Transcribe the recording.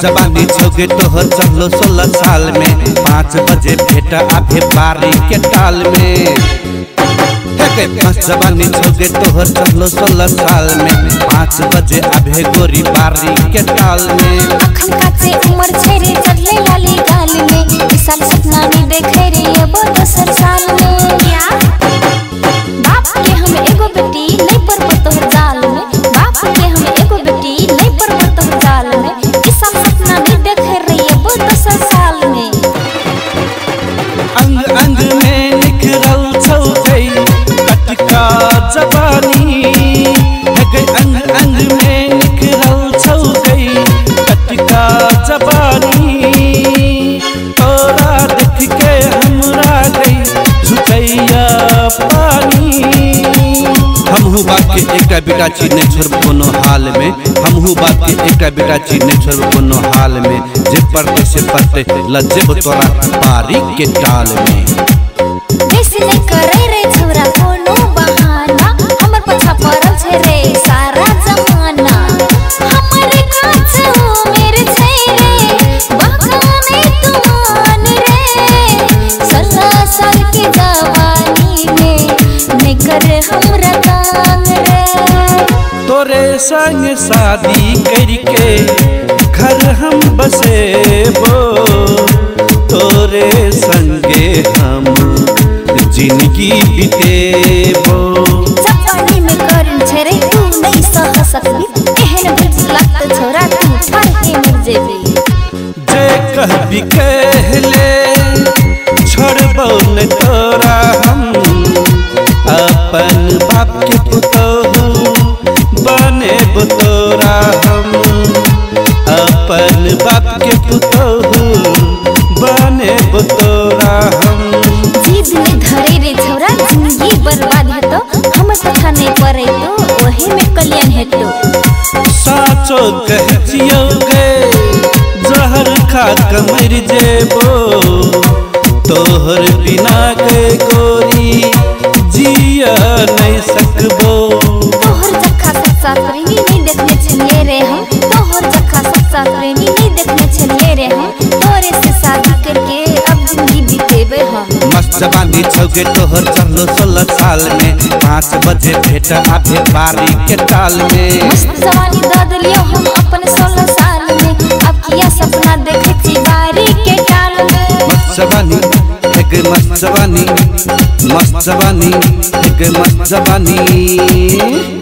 मस्त जवानी छोगे तोहर चलो 16 साल में 5 बजे भेट आभे बारी के टाल में। मस्त जवानी छोगे तोहर चलो 16 साल में 5 बजे आभे गोरी बारी के टाल में। अखन काचे उम्र छै रे चले लाली गाल में विशाल सपना नहीं देखे रे अब 10 साल में। क्या बाप के हम एगो बेटी नहीं परब तोहर जाल में, बाप के हम एगो बेटी नहीं परब तोहर जाल में विशाल सपना नहीं देखे रे अब 10 साल में। अंग अंग में निखरल छौ गई कटका जवानी है गई, अंग अंग में निखरल छौ गई कटका जवानी। तोरा देख के हमरा गई झुकैया पानी। हमहू बात के एकटा बेटा चीज नहीं छोड़ब कोनो हाल में, हमहू बात के एकटा बेटा चीज नहीं छोड़ब कोनो हाल में। जे पढ़ते से पढ़ते लज्जेब तोरा बारी के टाल में। बेसी नहीं करे रे छोरा कोनो बहाना हमर पछा पड़ल छे रे सारा जमाना। हमरे काछ हो मेरे छै रे बहाने तुमान रे 16 साल की जवानी में नहीं कर हमरा तांग रे। तोरे संग शादी करके घर हम बसेबो, तोरे संगे हम जिंदगी बितेबो। जवानी में करन छे रे तू नहीं सह सकबी एहन भेट लागत छोरा तू फाड़के मर जेबी। जे कहबी कहले छोड़बो न तोरा हम अपन बाप के पुतोहू बनेबो तोरा हम अपन बाप के पुतोहू बनेबो तोरा हम। जीद में धरे रे छोरा जिंदगी बर्बाद है तो हम कथा नहीं पड़े तो वही में कल्याण है तो। साचो कह जियो गे जहर खा के मर जेबो, तोहर बिना के गोरी जिया नहीं सकबो। तोहर जखा सच्चा प्रेमी नहीं देखने छलिए रे हम, तोहर जखा सच्चा प्रेमी नहीं देखने छलिए रे हम। तोरे से शादी करके अब जिंदगी बितेबे हम। मस्त जवानी छोगे तोहर चलो 16 साल में 5 बजे भेट आभे बारी के टाल में। मस्त जवानी द दिलियो हम अपन 16 साल में अब किया सपना देखे छी बारी के टाल में। मस्त जवानी है मस्त जवानी, मस्त जवानी है मस्त जवानी।